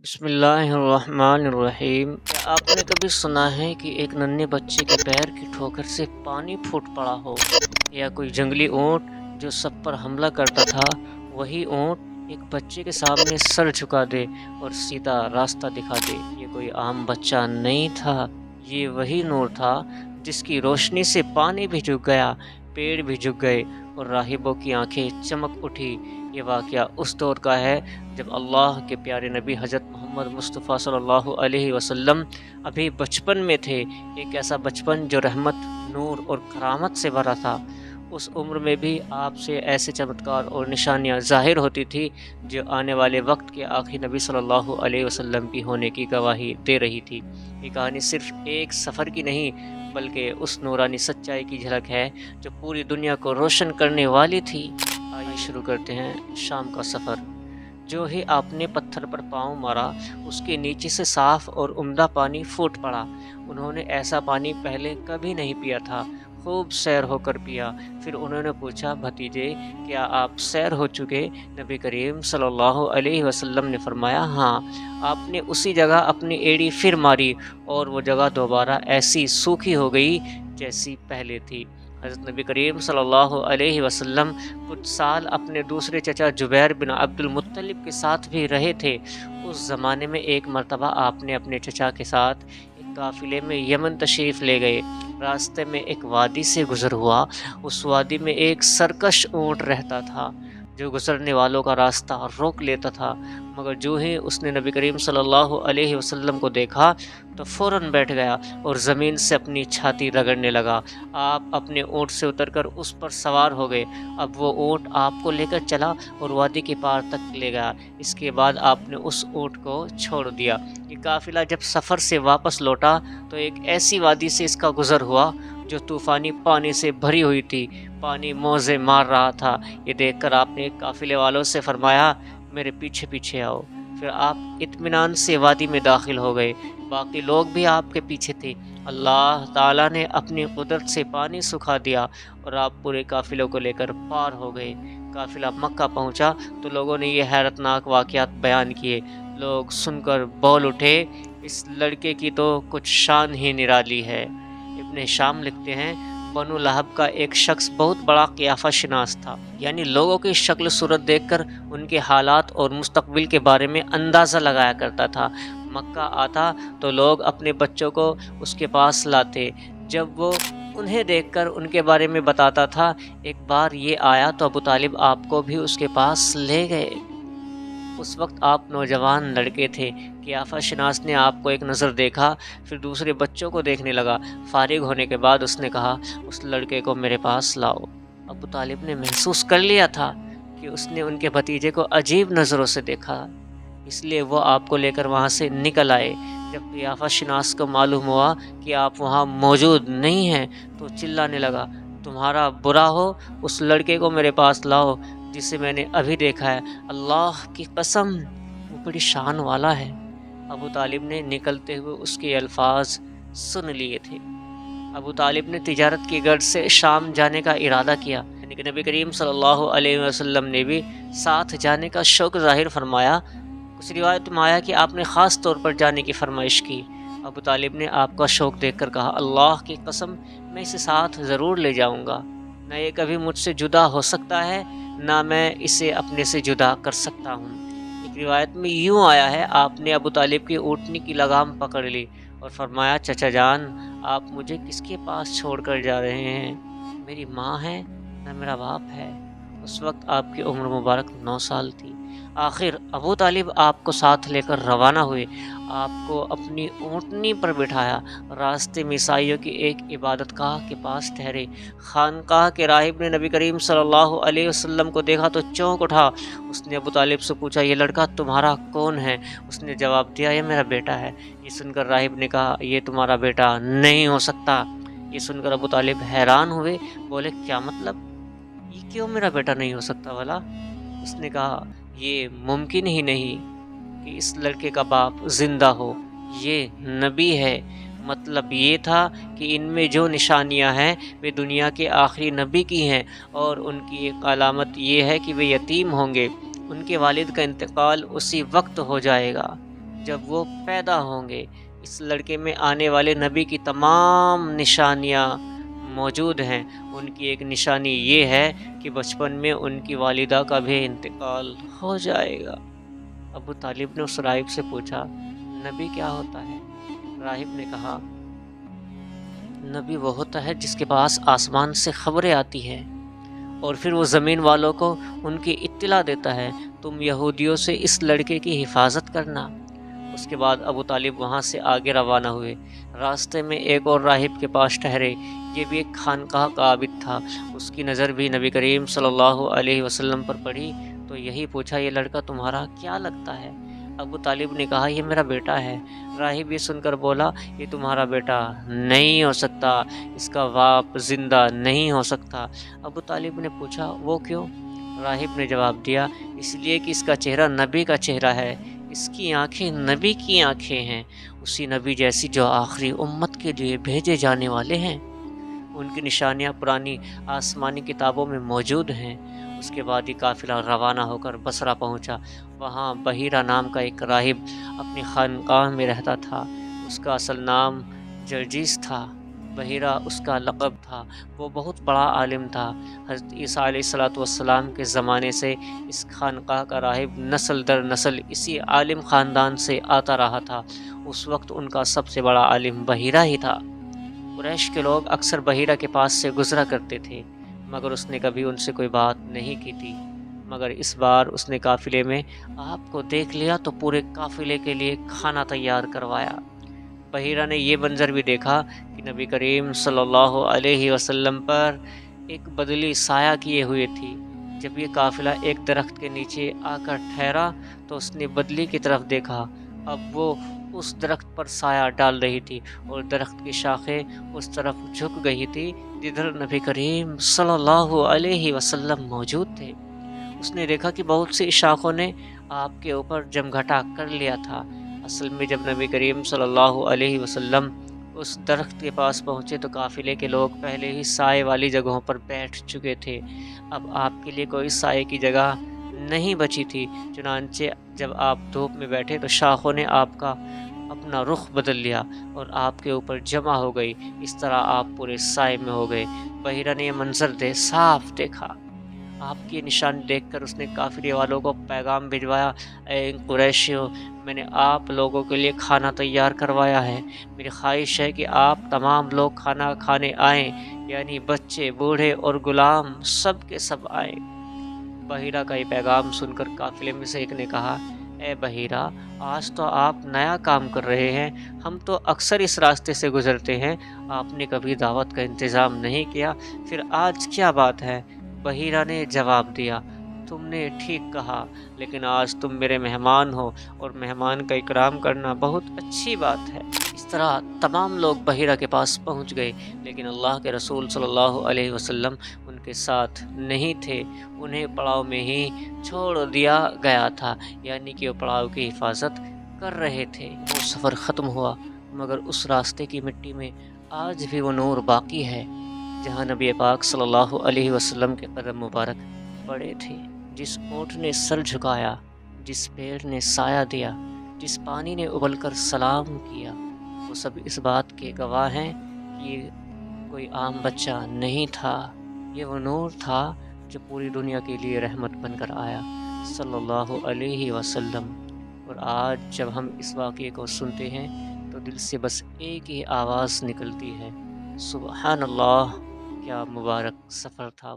بسم اللہ الرحمن الرحیم۔ کیا آپ نے کبھی سنا ہے کہ ایک ننھے بچے کے پیر کی ٹھوکر سے پانی پھوٹ پڑا ہو، یا کوئی جنگلی اونٹ جو سب پر حملہ کرتا تھا وہی اونٹ ایک بچے کے سامنے سر جھکا دے اور سیدھا راستہ دکھا دے؟ یہ کوئی عام بچہ نہیں تھا، یہ وہی نور تھا جس کی روشنی سے پانی بھی جھک گیا، پیڑ بھی جھک گئے اور راہبوں کی آنکھیں چمک اٹھی۔ یہ واقعہ اس دور کا ہے جب اللہ کے پیارے نبی حضرت محمد مصطفیٰ صلی اللہ علیہ وسلم ابھی بچپن میں تھے، ایک ایسا بچپن جو رحمت، نور اور کرامت سے بھرا تھا۔ اس عمر میں بھی آپ سے ایسے چمتکار اور نشانیاں ظاہر ہوتی تھی جو آنے والے وقت کے آخری نبی صلی اللہ علیہ وسلم کی ہونے کی گواہی دے رہی تھی۔ یہ کہانی صرف ایک سفر کی نہیں بلکہ اس نورانی سچائی کی جھلک ہے جو پوری دنیا کو روشن کرنے والی تھی۔ آئیے شروع کرتے ہیں شام کا سفر۔ جو ہی آپ نے پتھر پر پاؤں مارا، اس کے نیچے سے صاف اور عمدہ پانی پھوٹ پڑا۔ انہوں نے ایسا پانی پہلے کبھی نہیں پیا تھا، خوب سیر ہو کر پیا۔ پھر انہوں نے پوچھا، بھتیجے کیا آپ سیر ہو چکے؟ نبی کریم صلی اللہ علیہ وسلم نے فرمایا، ہاں۔ آپ نے اسی جگہ اپنی ایڑی پھر ماری اور وہ جگہ دوبارہ ایسی سوکھی ہو گئی جیسی پہلے تھی۔ حضرت نبی کریم صلی اللہ علیہ وسلم کچھ سال اپنے دوسرے چچا جبیر بن عبد المطلب کے ساتھ بھی رہے تھے۔ اس زمانے میں ایک مرتبہ آپ نے اپنے چچا کے ساتھ ایک قافلے میں یمن تشریف لے گئے۔ راستے میں ایک وادی سے گزر ہوا۔ اس وادی میں ایک سرکش اونٹ رہتا تھا جو گزرنے والوں کا راستہ روک لیتا تھا، مگر جو ہی اس نے نبی کریم صلی اللہ علیہ وسلم کو دیکھا تو فوراً بیٹھ گیا اور زمین سے اپنی چھاتی رگڑنے لگا۔ آپ اپنے اونٹ سے اتر کر اس پر سوار ہو گئے۔ اب وہ اونٹ آپ کو لے کر چلا اور وادی کے پار تک لے گیا۔ اس کے بعد آپ نے اس اونٹ کو چھوڑ دیا۔ یہ قافلہ جب سفر سے واپس لوٹا تو ایک ایسی وادی سے اس کا گزر ہوا جو طوفانی پانی سے بھری ہوئی تھی، پانی موزے مار رہا تھا۔ یہ دیکھ کر آپ نے قافلے والوں سے فرمایا، میرے پیچھے پیچھے آؤ۔ پھر آپ اطمینان سے وادی میں داخل ہو گئے۔ باقی لوگ بھی آپ کے پیچھے تھے۔ اللہ تعالیٰ نے اپنی قدرت سے پانی سکھا دیا اور آپ پورے قافلوں کو لے کر پار ہو گئے۔ قافلہ مکہ پہنچا تو لوگوں نے یہ حیرت ناک واقعات بیان کیے۔ لوگ سن کر بول اٹھے، اس لڑکے کی تو کچھ شان ہی نرالی ہے۔ ابن شام لکھتے ہیں، بنو لہب کا ایک شخص بہت بڑا قیافہ شناس تھا، یعنی لوگوں کی شکل صورت دیکھ کر ان کے حالات اور مستقبل کے بارے میں اندازہ لگایا کرتا تھا۔ مکہ آتا تو لوگ اپنے بچوں کو اس کے پاس لاتے۔ جب وہ انہیں دیکھ کر ان کے بارے میں بتاتا تھا، ایک بار یہ آیا تو ابو طالب آپ کو بھی اس کے پاس لے گئے۔ اس وقت آپ نوجوان لڑکے تھے۔ قیافہ شناس نے آپ کو ایک نظر دیکھا، پھر دوسرے بچوں کو دیکھنے لگا۔ فارغ ہونے کے بعد اس نے کہا، اس لڑکے کو میرے پاس لاؤ۔ ابو طالب نے محسوس کر لیا تھا کہ اس نے ان کے بھتیجے کو عجیب نظروں سے دیکھا، اس لیے وہ آپ کو لے کر وہاں سے نکل آئے۔ جب قیافہ شناس کو معلوم ہوا کہ آپ وہاں موجود نہیں ہیں تو چلانے لگا، تمہارا برا ہو، اس لڑکے کو میرے پاس لاؤ جسے میں نے ابھی دیکھا ہے۔ اللہ کی قسم، وہ بڑی شان والا ہے۔ ابو طالب نے نکلتے ہوئے اس کے الفاظ سن لیے تھے۔ ابو طالب نے تجارت کی غرض سے شام جانے کا ارادہ کیا، یعنی کہ نبی کریم صلی اللہ علیہ وسلم نے بھی ساتھ جانے کا شوق ظاہر فرمایا۔ کچھ روایت میں آیا کہ آپ نے خاص طور پر جانے کی فرمائش کی۔ ابو طالب نے آپ کا شوق دیکھ کر کہا، اللہ کی قسم، میں اسے ساتھ ضرور لے جاؤں گا۔ نہ یہ کبھی مجھ سے جدا ہو سکتا ہے، نہ میں اسے اپنے سے جدا کر سکتا ہوں۔ ایک روایت میں یوں آیا ہے، آپ نے ابو طالب کی اونٹنی کی لگام پکڑ لی اور فرمایا، چچا جان، آپ مجھے کس کے پاس چھوڑ کر جا رہے ہیں؟ میری ماں ہے، نہ میرا باپ ہے۔ اس وقت آپ کی عمر مبارک 9 سال تھی۔ آخر ابو طالب آپ کو ساتھ لے کر روانہ ہوئے، آپ کو اپنی اونٹنی پر بٹھایا۔ راستے میں عیسائیوں کی ایک عبادت گاہ کے پاس ٹھہرے۔ خانقاہ کے راہب نے نبی کریم صلی اللہ علیہ وسلم کو دیکھا تو چونک اٹھا۔ اس نے ابو طالب سے پوچھا، یہ لڑکا تمہارا کون ہے؟ اس نے جواب دیا، یہ میرا بیٹا ہے۔ یہ سن کر راہب نے کہا، یہ تمہارا بیٹا نہیں ہو سکتا۔ یہ سن کر ابو طالب حیران ہوئے، بولے، کیا مطلب؟ یہ کیوں میرا بیٹا نہیں ہو سکتا والا؟ اس نے کہا، یہ ممکن ہی نہیں کہ اس لڑکے کا باپ زندہ ہو، یہ نبی ہے۔ مطلب یہ تھا کہ ان میں جو نشانیاں ہیں وہ دنیا کے آخری نبی کی ہیں، اور ان کی ایک علامت یہ ہے کہ وہ یتیم ہوں گے، ان کے والد کا انتقال اسی وقت ہو جائے گا۔ جب وہ پیدا ہوں گے۔ اس لڑکے میں آنے والے نبی کی تمام نشانیاں موجود ہیں۔ ان کی ایک نشانی یہ ہے کہ بچپن میں ان کی والدہ کا بھی انتقال ہو جائے گا۔ ابو طالب نے اس راہب سے پوچھا، نبی کیا ہوتا ہے؟ راہب نے کہا، نبی وہ ہوتا ہے جس کے پاس آسمان سے خبریں آتی ہیں اور پھر وہ زمین والوں کو ان کی اطلاع دیتا ہے، تم یہودیوں سے اس لڑکے کی حفاظت کرنا۔ اس کے بعد ابو طالب وہاں سے آگے روانہ ہوئے۔ راستے میں ایک اور راہب کے پاس ٹھہرے، یہ بھی ایک خانقاہ کا عابد تھا۔ اس کی نظر بھی نبی کریم صلی اللہ علیہ وسلم پر پڑی تو یہی پوچھا، یہ لڑکا تمہارا کیا لگتا ہے؟ ابو طالب نے کہا، یہ میرا بیٹا ہے۔ راہب یہ سن کر بولا، یہ تمہارا بیٹا نہیں ہو سکتا، اس کا باپ زندہ نہیں ہو سکتا۔ ابو طالب نے پوچھا، وہ کیوں؟ راہب نے جواب دیا، اس لیے کہ اس کا چہرہ نبی کا چہرہ ہے، اس کی آنکھیں نبی کی آنکھیں ہیں، اسی نبی جیسی جو آخری امت کے لیے بھیجے جانے والے ہیں۔ ان کی نشانیاں پرانی آسمانی کتابوں میں موجود ہیں۔ اس کے بعد یہ قافلہ روانہ ہو کر بصرہ پہنچا۔ وہاں بحیرہ نام کا ایک راہب اپنی خانقاہ میں رہتا تھا۔ اس کا اصل نام جرجیس تھا، بحیرہ اس کا لقب تھا۔ وہ بہت بڑا عالم تھا۔ حضرت عیسیٰ علیہ السلام کے زمانے سے اس خانقاہ کا راہب نسل در نسل اسی عالم خاندان سے آتا رہا تھا۔ اس وقت ان کا سب سے بڑا عالم بحیرہ ہی تھا۔ قریش کے لوگ اکثر بحیرہ کے پاس سے گزرا کرتے تھے، مگر اس نے کبھی ان سے کوئی بات نہیں کی تھی۔ مگر اس بار اس نے قافلے میں آپ کو دیکھ لیا تو پورے قافلے کے لیے کھانا تیار کروایا۔ بحیرہ نے یہ منظر بھی دیکھا کہ نبی کریم صلی اللہ علیہ وسلم پر ایک بدلی سایہ کیے ہوئے تھی۔ جب یہ قافلہ ایک درخت کے نیچے آ کر ٹھہرا تو اس نے بدلی کی طرف دیکھا۔ اب وہ اس درخت پر سایہ ڈال رہی تھی اور درخت کی شاخیں اس طرف جھک گئی تھی جدھر نبی کریم صلی اللہ علیہ وسلم موجود تھے۔ اس نے دیکھا کہ بہت سی شاخوں نے آپ کے اوپر جمگھٹا کر لیا تھا۔ اصل میں جب نبی کریم صلی اللہ علیہ وسلم اس درخت کے پاس پہنچے تو قافلے کے لوگ پہلے ہی سائے والی جگہوں پر بیٹھ چکے تھے۔ اب آپ کے لیے کوئی سائے کی جگہ نہیں بچی تھی، چنانچہ جب آپ دھوپ میں بیٹھے تو شاخوں نے آپ کا اپنا رخ بدل لیا اور آپ کے اوپر جمع ہو گئی۔ اس طرح آپ پورے سائے میں ہو گئے۔ بحیرہ نے یہ منظر صاف دیکھا۔ آپ کی نشان دیکھ کر اس نے قافلے والوں کو پیغام بھجوایا، اے قریشیوں، میں نے آپ لوگوں کے لیے کھانا تیار کروایا ہے۔ میری خواہش ہے کہ آپ تمام لوگ کھانا کھانے آئیں، یعنی بچے، بوڑھے اور غلام سب کے سب آئیں۔ بحیرہ کا یہ پیغام سن کر قافلے میں سے ایک نے کہا، اے بحیرہ، آج تو آپ نیا کام کر رہے ہیں، ہم تو اکثر اس راستے سے گزرتے ہیں، آپ نے کبھی دعوت کا انتظام نہیں کیا، پھر آج کیا بات ہے؟ بحیرہ نے جواب دیا، تم نے ٹھیک کہا، لیکن آج تم میرے مہمان ہو اور مہمان کا اکرام کرنا بہت اچھی بات ہے۔ اس طرح تمام لوگ بحیرہ کے پاس پہنچ گئے، لیکن اللہ کے رسول صلی اللہ علیہ وسلم ان کے ساتھ نہیں تھے، انہیں پڑاؤ میں ہی چھوڑ دیا گیا تھا، یعنی کہ وہ پڑاؤ کی حفاظت کر رہے تھے۔ وہ سفر ختم ہوا، مگر اس راستے کی مٹی میں آج بھی وہ نور باقی ہے جہاں نبی پاک صلی اللہ علیہ وسلم کے قدم مبارک پڑے تھے۔ جس اونٹ نے سر جھکایا، جس پیڑ نے سایہ دیا، جس پانی نے ابل کر سلام کیا، وہ سب اس بات کے گواہ ہیں کہ یہ کوئی عام بچہ نہیں تھا، یہ وہ نور تھا جو پوری دنیا کے لیے رحمت بن کر آیا صلی اللہ علیہ وسلم۔ اور آج جب ہم اس واقعے کو سنتے ہیں تو دل سے بس ایک ہی آواز نکلتی ہے، سبحان اللہ، کیا مبارک سفر تھا۔